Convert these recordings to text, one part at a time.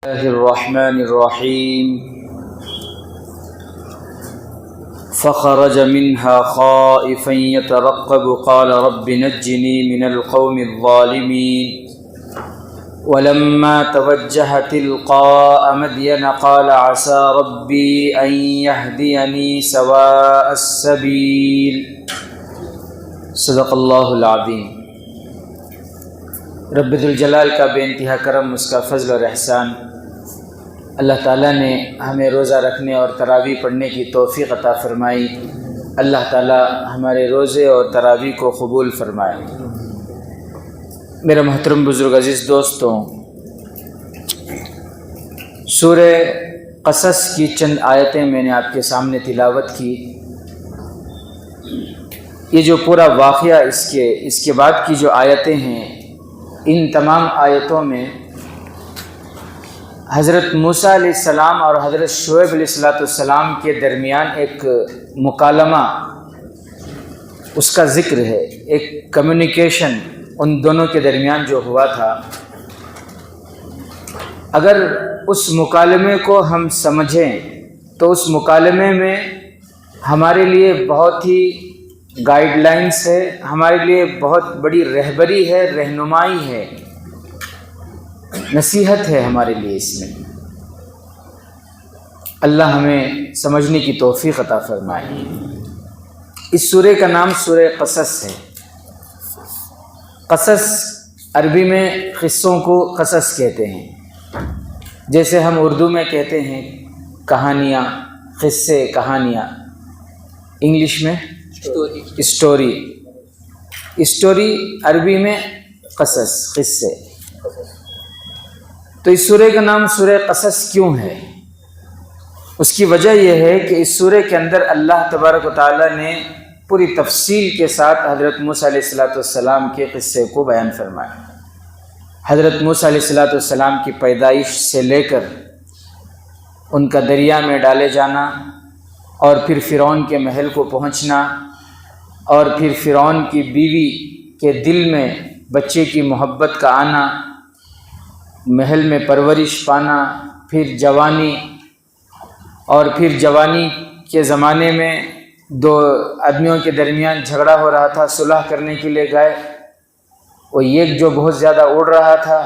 الله الرحمن الرحيم فخرج منها خائفا يترقب قال رب نجني من القوم الظالمين ولما توجه تلقاء مدين قال عسى ربي أن يهديني سواء السبيل صدق اللہ العظیم۔ رب ذوالجلال کا بے انتہا کرم، اس کا فضل اور احسان، اللہ تعالیٰ نے ہمیں روزہ رکھنے اور تراویح پڑھنے کی توفیق عطا فرمائی۔ اللہ تعالیٰ ہمارے روزے اور تراویح کو قبول فرمائے۔ میرے محترم بزرگ عزیز دوستوں، سورہ قصص کی چند آیتیں میں نے آپ کے سامنے تلاوت کی۔ یہ جو پورا واقعہ اس کے بعد کی جو آیتیں ہیں، ان تمام آیتوں میں حضرت موسیٰ علیہ السلام اور حضرت شعیب علیہ السلام کے درمیان ایک مکالمہ، اس کا ذکر ہے، ایک کمیونیکیشن ان دونوں کے درمیان جو ہوا تھا۔ اگر اس مکالمے کو ہم سمجھیں تو اس مکالمے میں ہمارے لیے بہت ہی گائیڈ لائنس ہے، ہمارے لیے بہت بڑی رہبری ہے، رہنمائی ہے، نصیحت ہے ہمارے لیے۔ اس میں اللہ ہمیں سمجھنے کی توفیق عطا فرمائے۔ اس سورہ کا نام سورہ قصص ہے۔ قصص عربی میں قصوں کو قصص کہتے ہیں، جیسے ہم اردو میں کہتے ہیں کہانیاں، قصے، کہانیاں۔ انگلش میں اسٹوری عربی میں قصص، قصے۔ تو اس سورہ کا نام سورہ قصص کیوں ہے؟ اس کی وجہ یہ ہے کہ اس سورہ کے اندر اللہ تبارک و تعالیٰ نے پوری تفصیل کے ساتھ حضرت موسیٰ علیہ السلام کے قصے کو بیان فرمایا۔ حضرت موسیٰ علیہ السلام کی پیدائش سے لے کر ان کا دریا میں ڈالے جانا، اور پھر فرعون کے محل کو پہنچنا، اور پھر فرعون کی بیوی کے دل میں بچے کی محبت کا آنا، محل میں پرورش پانا، پھر جوانی، اور پھر جوانی کے زمانے میں دو آدمیوں کے درمیان جھگڑا ہو رہا تھا، صلح کرنے کے لیے گئے۔ وہ ایک جو بہت زیادہ اڑ رہا تھا،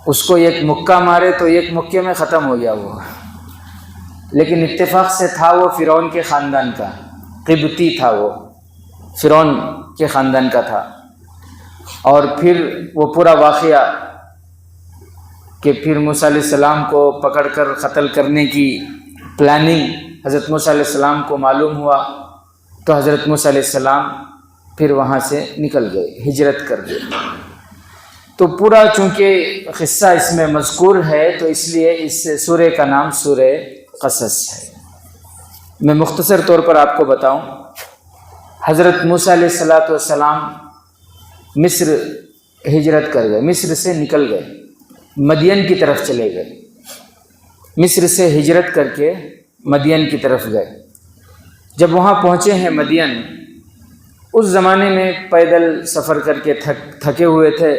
اس کو ایک مکہ مارے تو ایک مکے میں ختم ہو گیا وہ، لیکن اتفاق سے تھا وہ فرعون کے خاندان کا، قبطی تھا، وہ فرعون کے خاندان کا تھا۔ اور پھر وہ پورا واقعہ کہ پھر موسیٰ علیہ السلام کو پکڑ کر قتل کرنے کی پلاننگ حضرت موسیٰ علیہ السلام کو معلوم ہوا، تو حضرت موسیٰ علیہ السلام پھر وہاں سے نکل گئے، ہجرت کر گئے۔ تو پورا چونکہ قصہ اس میں مذکور ہے، تو اس لیے اس سورہ کا نام سورہ قصص ہے۔ میں مختصر طور پر آپ کو بتاؤں، حضرت موسیٰ علیہ السلام مصر ہجرت کر گئے، مصر سے نکل گئے، مدین کی طرف چلے گئے، مصر سے ہجرت کر کے مدین کی طرف گئے۔ جب وہاں پہنچے ہیں مدین، اس زمانے میں پیدل سفر کر کے تھکے ہوئے تھے،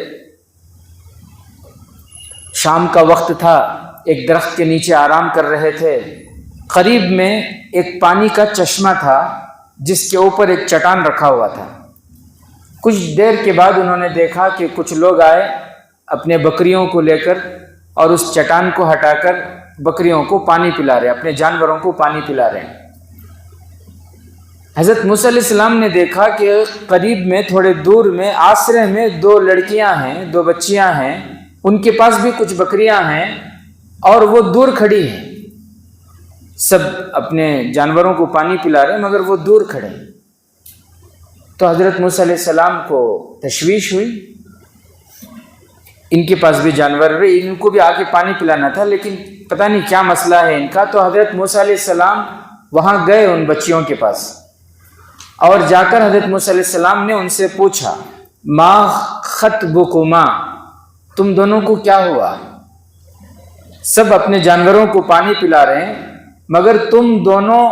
شام کا وقت تھا، ایک درخت کے نیچے آرام کر رہے تھے۔ قریب میں ایک پانی کا چشمہ تھا جس کے اوپر ایک چٹان رکھا ہوا تھا۔ کچھ دیر کے بعد انہوں نے دیکھا کہ کچھ لوگ آئے اپنے بکریوں کو لے کر، اور اس چٹان کو ہٹا کر بکریوں کو پانی پلا رہے، اپنے جانوروں کو پانی پلا رہے ہیں۔ حضرت موسیٰ علیہ السلام نے دیکھا کہ قریب میں تھوڑے دور میں آسرے میں دو لڑکیاں ہیں، دو بچیاں ہیں، ان کے پاس بھی کچھ بکریاں ہیں، اور وہ دور کھڑی ہیں، سب اپنے جانوروں کو پانی پلا رہے ہیں مگر وہ دور کھڑے ہیں۔ تو حضرت موسیٰ علیہ السلام کو تشویش ہوئی، ان کے پاس بھی جانور رہے، ان کو بھی آ کے پانی پلانا تھا، لیکن پتہ نہیں کیا مسئلہ ہے ان کا۔ تو حضرت موسیٰ علیہ السلام وہاں گئے ان بچیوں کے پاس، اور جا کر حضرت موسیٰ علیہ السلام نے ان سے پوچھا، ما خطبکما، تم دونوں کو کیا ہوا؟ سب اپنے جانوروں کو پانی پلا رہے ہیں، مگر تم دونوں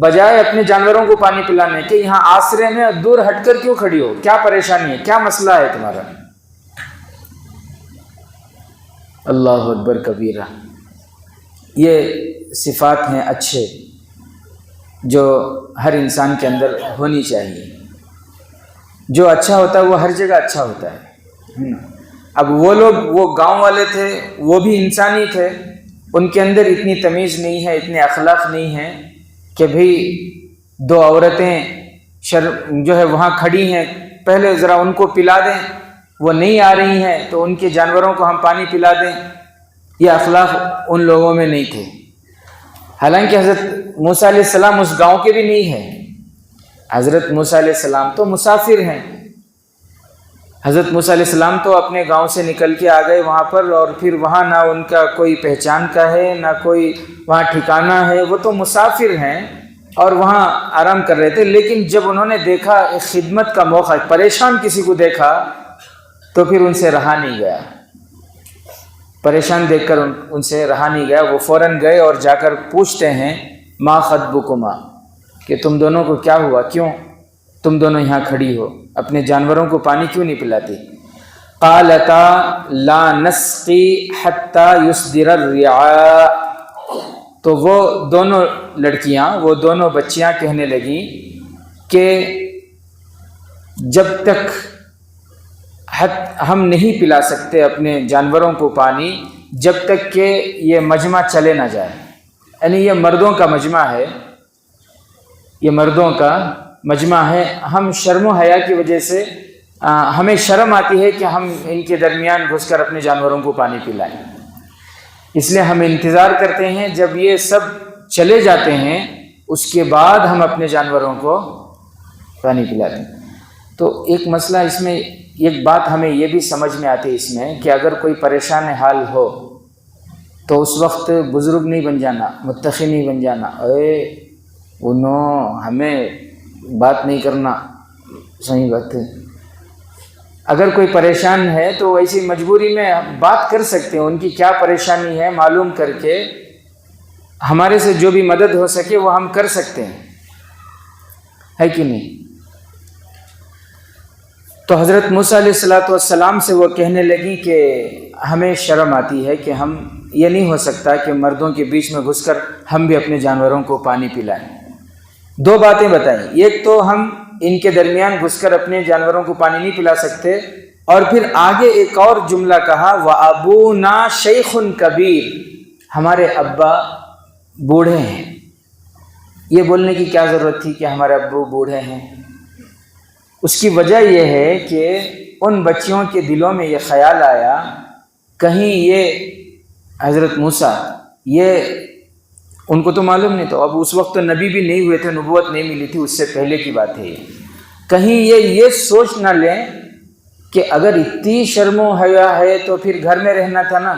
بجائے اپنے جانوروں کو پانی پلانے کے یہاں آسرے میں دور ہٹ کر کیوں کھڑی ہو؟ کیا پریشانی ہے؟ کیا مسئلہ ہے تمہارا؟ اللہ اکبر کبیرہ۔ یہ صفات ہیں اچھے جو ہر انسان کے اندر ہونی چاہیے۔ جو اچھا ہوتا ہے وہ ہر جگہ اچھا ہوتا ہے۔ اب وہ لوگ، وہ گاؤں والے تھے، وہ بھی انسانی تھے، ان کے اندر اتنی تمیز نہیں ہے، اتنے اخلاق نہیں ہیں کہ بھئی دو عورتیں جو ہے وہاں کھڑی ہیں، پہلے ذرا ان کو پلا دیں، وہ نہیں آ رہی ہیں تو ان کے جانوروں کو ہم پانی پلا دیں۔ یہ اخلاق ان لوگوں میں نہیں تھے۔ حالانکہ حضرت موسیٰ علیہ السلام اس گاؤں کے بھی نہیں ہیں۔ حضرت موسیٰ علیہ السلام تو مسافر ہیں۔ حضرت موسیٰ علیہ السلام تو اپنے گاؤں سے نکل کے آ گئے وہاں پر، اور پھر وہاں نہ ان کا کوئی پہچان کا ہے، نہ کوئی وہاں ٹھکانہ ہے، وہ تو مسافر ہیں اور وہاں آرام کر رہے تھے۔ لیکن جب انہوں نے دیکھا ایک خدمت کا موقع، پریشان کسی کو دیکھا تو پھر ان سے رہا نہیں گیا۔ پریشان دیکھ کر ان سے رہا نہیں گیا۔ وہ فوراً گئے اور جا کر پوچھتے ہیں ما خطبکما، کہ تم دونوں کو کیا ہوا، کیوں تم دونوں یہاں کھڑی ہو، اپنے جانوروں کو پانی کیوں نہیں پلاتی؟ قالتا لا نسقی حتی یصدر الرعاء، تو وہ دونوں لڑکیاں، وہ دونوں بچیاں کہنے لگیں کہ جب تک ہم نہیں پلا سکتے اپنے جانوروں کو پانی جب تک کہ یہ مجمع چلے نہ جائے۔ یعنی یہ مردوں کا مجمع ہے، یہ مردوں کا مجمع ہے۔ ہم شرم و حیا کی وجہ سے ہمیں شرم آتی ہے کہ ہم ان کے درمیان گھس کر اپنے جانوروں کو پانی پلائیں، اس لیے ہم انتظار کرتے ہیں جب یہ سب چلے جاتے ہیں اس کے بعد ہم اپنے جانوروں کو پانی پلاتے ہیں۔ تو ایک مسئلہ اس میں، ایک بات ہمیں یہ بھی سمجھ میں آتی ہے اس میں کہ اگر کوئی پریشان حال ہو تو اس وقت بزرگ نہیں بن جانا، متقی نہیں بن جانا، ہمیں بات نہیں کرنا، صحیح بات ہے۔ اگر کوئی پریشان ہے تو ایسی مجبوری میں بات کر سکتے ہیں، ان کی کیا پریشانی ہے معلوم کر کے ہمارے سے جو بھی مدد ہو سکے وہ ہم کر سکتے ہیں، ہے کہ نہیں؟ تو حضرت موسیٰ علیہ السلام سے وہ کہنے لگی کہ ہمیں شرم آتی ہے کہ ہم، یہ نہیں ہو سکتا کہ مردوں کے بیچ میں گھس کر ہم بھی اپنے جانوروں کو پانی پلائیں۔ دو باتیں بتائیں، ایک تو ہم ان کے درمیان گھس کر اپنے جانوروں کو پانی نہیں پلا سکتے، اور پھر آگے ایک اور جملہ کہا وَأَبُونَا شَيْخٌ كَبِيرٌ، ہمارے ابا بوڑھے ہیں۔ یہ بولنے کی کیا ضرورت تھی کہ ہمارے ابو بوڑھے ہیں؟ اس کی وجہ یہ ہے کہ ان بچیوں کے دلوں میں یہ خیال آیا کہیں یہ حضرت موسیٰ، یہ ان کو تو معلوم نہیں تو، اب اس وقت تو نبی بھی نہیں ہوئے تھے، نبوت نہیں ملی تھی، اس سے پہلے کی بات ہے یہ، کہیں یہ سوچ نہ لیں کہ اگر اتنی شرم و حیا ہے تو پھر گھر میں رہنا تھا نا،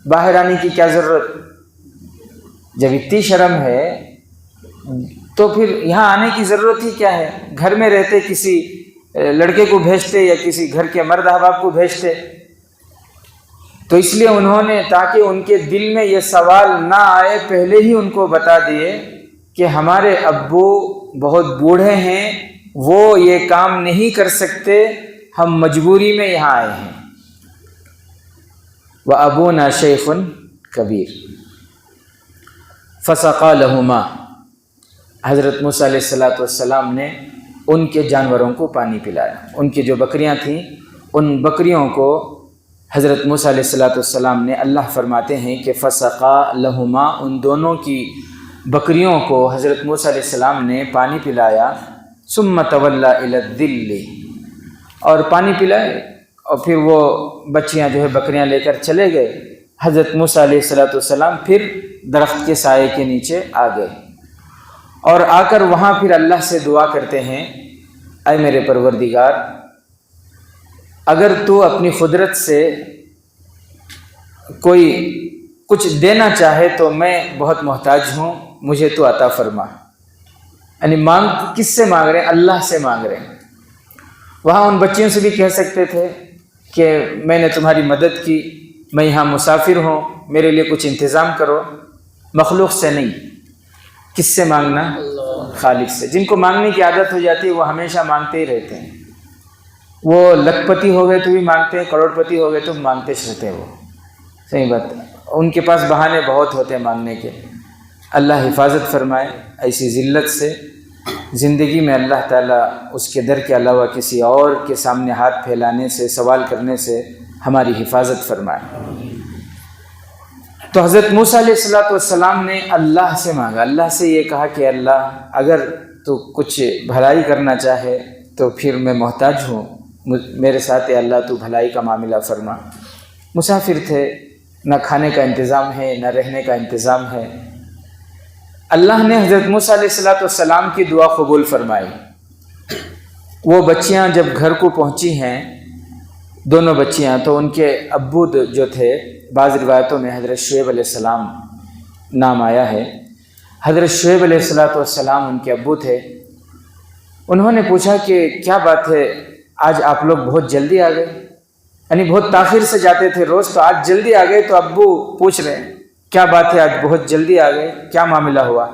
باہر آنے کی کیا ضرورت؟ جب اتنی شرم ہے تو پھر یہاں آنے کی ضرورت ہی کیا ہے؟ گھر میں رہتے کسی لڑکے کو بھیجتے یا کسی گھر کے مرد احباب کو بھیجتے۔ تو اس لیے انہوں نے، تاکہ ان کے دل میں یہ سوال نہ آئے، پہلے ہی ان کو بتا دیے کہ ہمارے ابو بہت بوڑھے ہیں، وہ یہ کام نہیں کر سکتے، ہم مجبوری میں یہاں آئے ہیں۔ وَأَبُونَا شَيْخٌ كَبِيرٌ فَسَقَىٰ لَهُمَا، حضرت موسیٰ علیہ السلام نے ان کے جانوروں کو پانی پلایا۔ ان کی جو بکریاں تھیں ان بکریوں کو حضرت موسیٰ علیہ السلام نے، اللہ فرماتے ہیں کہ فَسَقَىٰ لَهُمَا، ان دونوں کی بکریوں کو حضرت موسیٰ علیہ السلام نے پانی پلایا۔ ثُمَّ تَوَلَّىٰ إِلَى الظِّلِّ، اور پانی پلائے اور پھر وہ بچیاں جو ہے بکریاں لے کر چلے گئے۔ حضرت موسیٰ علیہ السلام پھر درخت کے سائے کے نیچے آ گئے، اور آ کر وہاں پھر اللہ سے دعا کرتے ہیں اے میرے پروردگار، اگر تو اپنی قدرت سے کوئی کچھ دینا چاہے تو میں بہت محتاج ہوں، مجھے تو عطا فرما۔ یعنی مانگ کس سے مانگ رہے ہیں؟ اللہ سے مانگ رہے ہیں۔ وہاں ان بچیوں سے بھی کہہ سکتے تھے کہ میں نے تمہاری مدد کی، میں یہاں مسافر ہوں، میرے لیے کچھ انتظام کرو۔ مخلوق سے نہیں، کس سے مانگنا؟ خالق سے۔ جن کو مانگنے کی عادت ہو جاتی ہے وہ ہمیشہ مانگتے ہی رہتے ہیں، وہ لکھ پتی ہو گئے تو بھی مانگتے ہیں، کروڑ پتی ہو گئے تو مانگتے رہتے ہیں وہ۔ صحیح بات، ان کے پاس بہانے بہت ہوتے ہیں مانگنے کے. اللہ حفاظت فرمائے ایسی ذلت سے. زندگی میں اللہ تعالیٰ اس کے در کے علاوہ کسی اور کے سامنے ہاتھ پھیلانے سے، سوال کرنے سے ہماری حفاظت فرمائے. تو حضرت موسیٰ علیہ السلام نے اللہ سے مانگا، اللہ سے یہ کہا کہ اللہ اگر تو کچھ بھلائی کرنا چاہے تو پھر میں محتاج ہوں، میرے ساتھ اے اللہ تو بھلائی کا معاملہ فرما. مسافر تھے، نہ کھانے کا انتظام ہے نہ رہنے کا انتظام ہے. اللہ نے حضرت موسیٰ علیہ السلام کی دعا قبول فرمائی. وہ بچیاں جب گھر کو پہنچی ہیں، دونوں بچیاں، تو ان کے ابو جو تھے، بعض روایتوں میں حضرت شعیب علیہ السلام نام آیا ہے. حضرت شعیب علیہ السلام ان کے ابو تھے. انہوں نے پوچھا کہ کیا بات ہے، آج آپ لوگ بہت جلدی آ گئے، یعنی بہت تاخیر سے جاتے تھے روز، تو آج جلدی آ گئے. تو ابو پوچھ رہے ہیں کیا بات ہے، آج بہت جلدی آ گئے، کیا معاملہ ہوا؟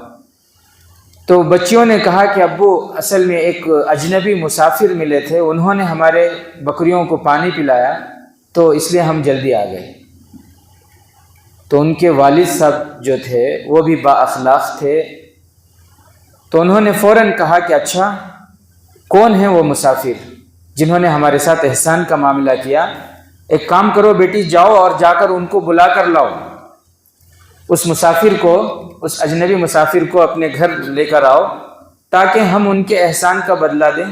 تو بچیوں نے کہا کہ ابو اصل میں ایک اجنبی مسافر ملے تھے، انہوں نے ہمارے بکریوں کو پانی پلایا تو اس لیے ہم جلدی آ گئے. تو ان کے والد صاحب جو تھے وہ بھی با اخلاق تھے، تو انہوں نے فوراً کہا کہ اچھا کون ہیں وہ مسافر جنہوں نے ہمارے ساتھ احسان کا معاملہ کیا؟ ایک کام کرو بیٹی، جاؤ اور جا کر ان کو بلا کر لاؤ، اس مسافر کو، اس اجنبی مسافر کو اپنے گھر لے کر آؤ تاکہ ہم ان کے احسان کا بدلہ دیں.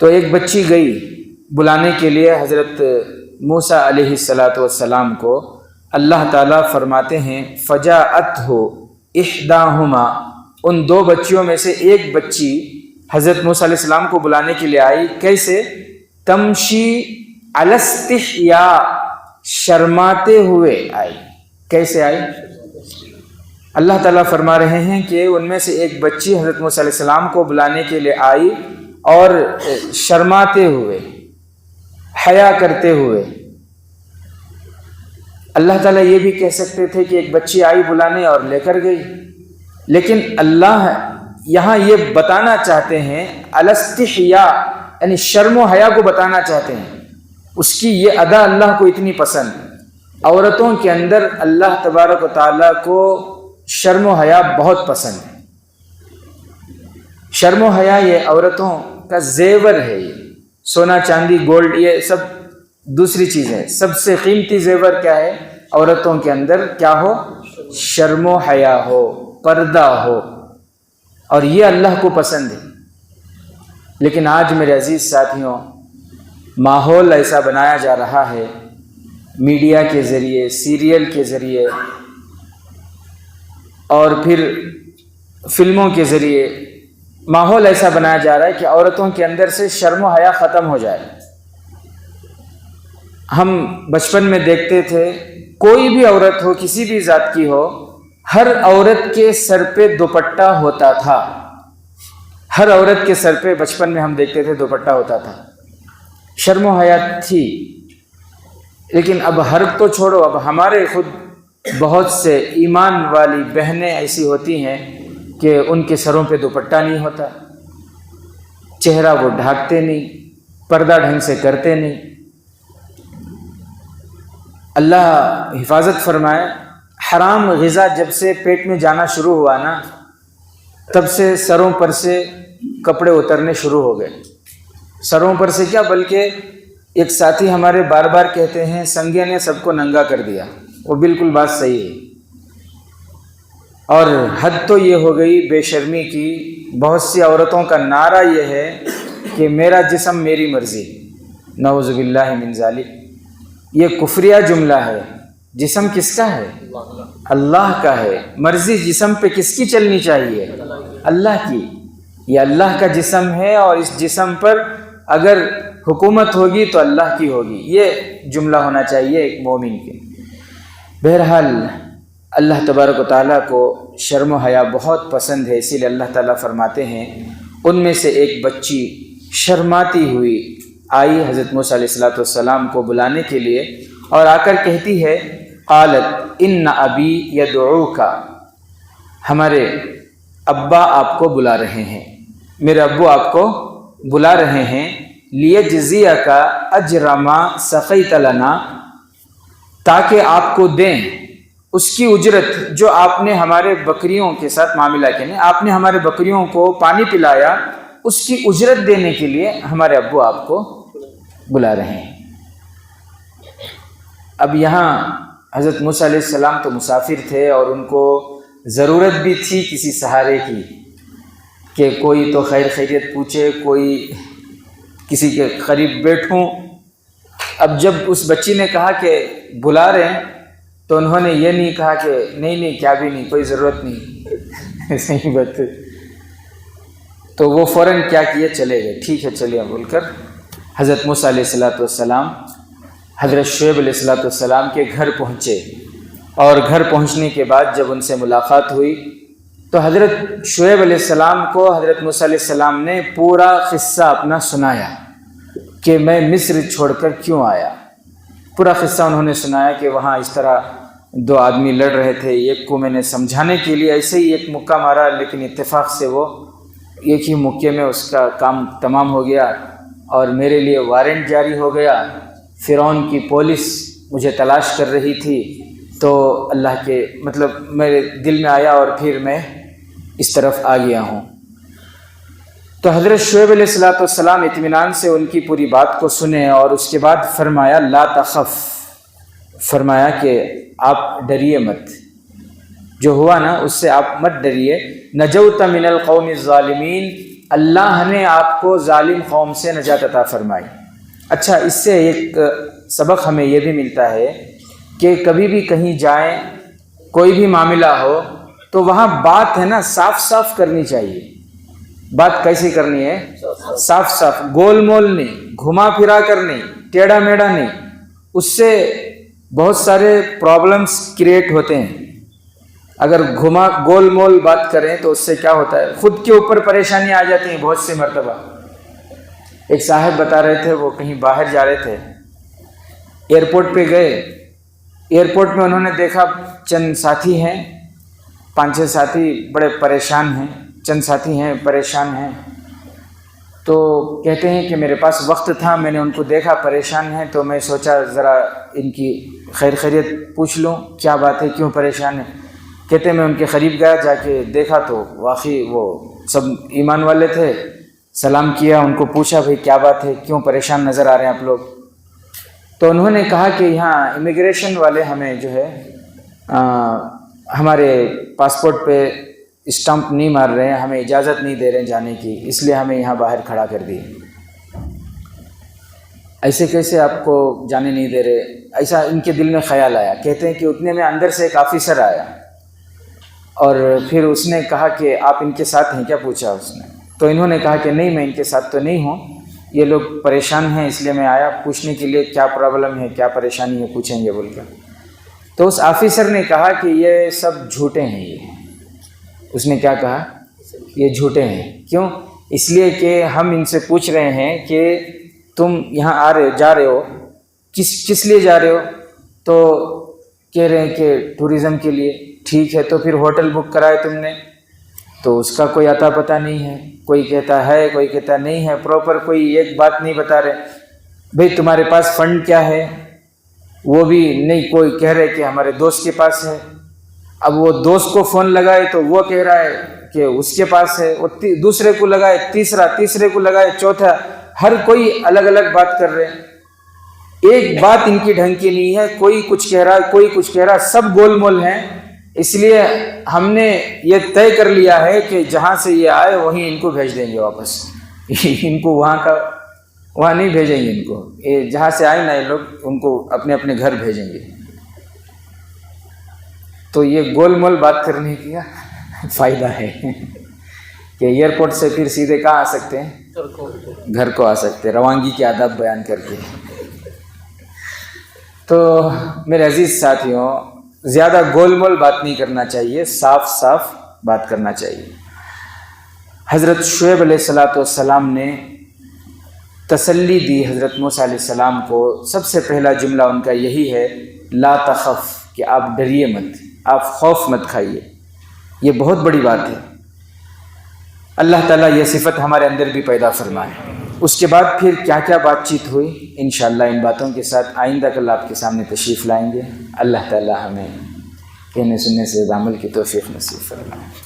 تو ایک بچی گئی بلانے کے لیے حضرت موسیٰ علیہ السلام کو. اللہ تعالیٰ فرماتے ہیں فجاءتہ احداہما، ان دو بچیوں میں سے ایک بچی حضرت موسیٰ علیہ السلام کو بلانے کے لیے آئی. کیسے؟ تمشی علی استحیاء، شرماتے ہوئے آئی. کیسے آئی؟ اللہ تعالیٰ فرما رہے ہیں کہ ان میں سے ایک بچی حضرت موسیٰ علیہ السلام کو بلانے کے لیے آئی اور شرماتے ہوئے، حیا کرتے ہوئے. اللہ تعالیٰ یہ بھی کہہ سکتے تھے کہ ایک بچی آئی بلانے اور لے کر گئی، لیکن اللہ یہاں یہ بتانا چاہتے ہیں الاستحیاء، یعنی شرم و حیا کو بتانا چاہتے ہیں. اس کی یہ ادا اللہ کو اتنی پسند. عورتوں کے اندر اللہ تبارک و تعالیٰ کو شرم و حیا بہت پسند ہے. شرم و حیا یہ عورتوں کا زیور ہے. یہ سونا چاندی گولڈ یہ سب دوسری چیز ہے. سب سے قیمتی زیور کیا ہے؟ عورتوں کے اندر کیا ہو؟ شرم و حیا ہو، پردہ ہو، اور یہ اللہ کو پسند ہے. لیکن آج میرے عزیز ساتھیوں، ماحول ایسا بنایا جا رہا ہے، میڈیا کے ذریعے، سیریل کے ذریعے اور پھر فلموں کے ذریعے ماحول ایسا بنایا جا رہا ہے کہ عورتوں کے اندر سے شرم و حیا ختم ہو جائے. ہم بچپن میں دیکھتے تھے، کوئی بھی عورت ہو، کسی بھی ذات کی ہو، ہر عورت کے سر پہ دوپٹہ ہوتا تھا. ہر عورت کے سر پہ بچپن میں ہم دیکھتے تھے دوپٹہ ہوتا تھا. شرم و حیا تھی. لیکن اب ہر تو چھوڑو، اب ہمارے خود بہت سے ایمان والی بہنیں ایسی ہوتی ہیں کہ ان کے سروں پہ دوپٹہ نہیں ہوتا، چہرہ وہ ڈھانکتے نہیں، پردہ ڈھنگ سے کرتے نہیں. اللہ حفاظت فرمائے. حرام غذا جب سے پیٹ میں جانا شروع ہوا نا، تب سے سروں پر سے کپڑے اترنے شروع ہو گئے. سروں پر سے کیا، بلکہ ایک ساتھی ہمارے بار بار کہتے ہیں سنگے نے سب کو ننگا کر دیا. وہ بالکل بات صحیح ہے. اور حد تو یہ ہو گئی بے شرمی کی. بہت سی عورتوں کا نعرہ یہ ہے کہ میرا جسم میری مرضی. نعوذ باللہ من ذالک. یہ کفریہ جملہ ہے. جسم کس کا ہے؟ اللہ کا ہے. مرضی جسم پہ کس کی چلنی چاہیے؟ اللہ کی. یہ اللہ کا جسم ہے اور اس جسم پر اگر حکومت ہوگی تو اللہ کی ہوگی. یہ جملہ ہونا چاہیے ایک مومن کے. بہرحال اللہ تبارک و تعالیٰ کو شرم و حیا بہت پسند ہے، اسی لیے اللہ تعالیٰ فرماتے ہیں ان میں سے ایک بچی شرماتی ہوئی آئی حضرت موسیٰ علیہ السلام کو بلانے کے لیے اور آ کر کہتی ہے قالت ان ابی یدعوک، ہمارے ابا آپ کو بلا رہے ہیں، میرے ابو آپ کو بلا رہے ہیں. لیجزیک اجر ما سقیت لنا، تاکہ آپ کو دیں اس کی اجرت جو آپ نے ہمارے بکریوں کے ساتھ معاملہ کیا، آپ نے ہمارے بکریوں کو پانی پلایا، اس کی اجرت دینے کے لیے ہمارے ابو آپ کو بلا رہے ہیں۔ اب یہاں حضرت موسیٰ علیہ السلام تو مسافر تھے اور ان کو ضرورت بھی تھی کسی سہارے کی، کہ کوئی تو خیر خیریت پوچھے، کوئی کسی کے قریب بیٹھوں۔ اب جب اس بچی نے کہا کہ بلا رہے ہیں تو انہوں نے یہ نہیں کہا کہ نہیں کیا بھی نہیں، کوئی ضرورت نہیں، صحیح بات ہے۔ تو وہ فوراً کیا کیے، چلے گئے، ٹھیک ہے چلیے بول کر حضرت موسیٰ علیہ السلام حضرت شعیب علیہ السلام کے گھر پہنچے، اور گھر پہنچنے کے بعد جب ان سے ملاقات ہوئی تو حضرت شعیب علیہ السلام کو حضرت موسیٰ علیہ السلام نے پورا قصہ اپنا سنایا کہ میں مصر چھوڑ کر کیوں آیا۔ پورا قصہ انہوں نے سنایا کہ وہاں اس طرح دو آدمی لڑ رہے تھے، ایک کو میں نے سمجھانے کے لیے ایسے ہی ایک مکہ مارا، لیکن اتفاق سے وہ ایک ہی مکے میں اس کا کام تمام ہو گیا اور میرے لیے وارنٹ جاری ہو گیا۔ فرعون کی پولیس مجھے تلاش کر رہی تھی، تو اللہ کے میرے دل میں آیا اور پھر میں اس طرف آ گیا ہوں۔ تو حضرت شعیب علیہ السلام اطمینان سے ان کی پوری بات کو سنے، اور اس کے بعد فرمایا لا تخف، فرمایا کہ آپ ڈریے مت، جو ہوا نا اس سے آپ مت ڈریے، نجوت من القوم الظالمین، اللہ نے آپ کو ظالم قوم سے نجات عطا فرمائی۔ اچھا، اس سے ایک سبق ہمیں یہ بھی ملتا ہے کہ کبھی بھی کہیں جائیں، کوئی بھی معاملہ ہو تو وہاں بات ہے نا صاف صاف کرنی چاہیے۔ بات کیسی کرنی ہے؟ صاف صاف، گول مول نہیں، گھما پھرا کر نہیں، ٹیڑھا میڑھا نہیں۔ اس سے بہت سارے پرابلمس کریٹ ہوتے ہیں۔ اگر گول مول بات کریں تو اس سے کیا ہوتا ہے، خود کے اوپر پریشانی آ جاتی ہیں بہت سی مرتبہ۔ ایک صاحب بتا رہے تھے، وہ کہیں باہر جا رہے تھے، ایئرپورٹ پہ گئے، ایئرپورٹ میں انہوں نے دیکھا چند ساتھی ہیں، 5-6 ساتھی بڑے پریشان ہیں، چند ساتھی ہیں پریشان ہیں۔ تو کہتے ہیں کہ میرے پاس وقت تھا، میں نے ان کو دیکھا پریشان ہیں تو میں سوچا ذرا ان کی خیر خیریت پوچھ لوں، کیا بات ہے، کیوں پریشان ہیں۔ کہتے ہیں میں ان کے قریب گیا، جا کے دیکھا تو واقعی وہ سب ایمان والے تھے۔ سلام کیا، ان کو پوچھا بھئی کیا بات ہے، کیوں پریشان نظر آ رہے ہیں آپ لوگ۔ تو انہوں نے کہا کہ یہاں امیگریشن والے ہمیں جو ہے ہمارے پاسپورٹ پہ اسٹمپ نہیں مار رہے ہیں، ہمیں اجازت نہیں دے رہے ہیں جانے کی، اس لیے ہمیں یہاں باہر کھڑا کر دیے۔ ایسے کیسے آپ کو جانے نہیں دے رہے، ایسا ان کے دل میں خیال آیا۔ کہتے ہیں کہ اتنے میں اندر سے ایک آفیسر آیا اور پھر اس نے کہا کہ آپ ان کے ساتھ ہیں کیا، پوچھا اس نے۔ تو انہوں نے کہا کہ نہیں، میں ان کے ساتھ تو نہیں ہوں، یہ لوگ پریشان ہیں اس لیے میں آیا پوچھنے کے لیے کیا پرابلم ہے، کیا پریشانی ہے، پوچھیں گے بول کر۔ تو اس آفیسر نے کہا کہ یہ سب جھوٹے ہیں۔ یہ اس نے کیا کہا، یہ جھوٹے ہیں۔ کیوں؟ اس لیے کہ ہم ان سے پوچھ رہے ہیں کہ تم یہاں جا رہے ہو، کس لیے جا رہے ہو؟ تو کہہ رہے ہیں کہ ٹورزم کے لیے۔ ٹھیک ہے، تو پھر ہوٹل بک کرائے تم نے؟ تو اس کا کوئی عطا پتہ نہیں ہے، کوئی کہتا ہے کوئی کہتا نہیں ہے، پراپر کوئی ایک بات نہیں بتا رہے۔ بھئی تمہارے پاس فنڈ کیا ہے؟ وہ بھی نہیں، کوئی کہہ رہے کہ ہمارے دوست کے پاس ہے۔ اب وہ دوست کو فون لگائے تو وہ کہہ رہا ہے کہ اس کے پاس ہے، وہ دوسرے کو لگائے تیسرے کو لگائے چوتھا، ہر کوئی الگ الگ بات کر رہے ہیں۔ ایک بات ان کی ڈھنگ کی نہیں ہے، کوئی کچھ کہہ رہا کوئی کچھ کہہ رہا، سب گول مول ہیں۔ اس لیے ہم نے یہ طے کر لیا ہے کہ جہاں سے یہ آئے وہیں ان کو بھیج دیں گے واپس۔ ان کو وہاں نہیں بھیجیں گے، ان کو جہاں سے آئے نا یہ لوگ ان کو اپنے اپنے گھر بھیجیں گے۔ تو یہ گول مول بات کرنے کا فائدہ ہے کہ ایئرپورٹ سے پھر سیدھے کہاں آ سکتے ہیں، گھر کو آ سکتے ہیں، روانگی کے آداب بیان کر کے۔ تو میرے عزیز ساتھیوں، زیادہ گول مول بات نہیں کرنا چاہیے، صاف صاف بات کرنا چاہیے۔ حضرت شعیب علیہ السلام نے تسلی دی حضرت موسیٰ علیہ السلام کو۔ سب سے پہلا جملہ ان کا یہی ہے، لا تخف، کہ آپ ڈریے مت، آپ خوف مت کھائیے۔ یہ بہت بڑی بات ہے۔ اللہ تعالیٰ یہ صفت ہمارے اندر بھی پیدا فرمائے۔ اس کے بعد پھر کیا کیا بات چیت ہوئی، انشاءاللہ ان باتوں کے ساتھ آئندہ کل آپ کے سامنے تشریف لائیں گے۔ اللہ تعالی ہمیں کہنے سننے سے عمل کی توفیق نصیب فرمائے۔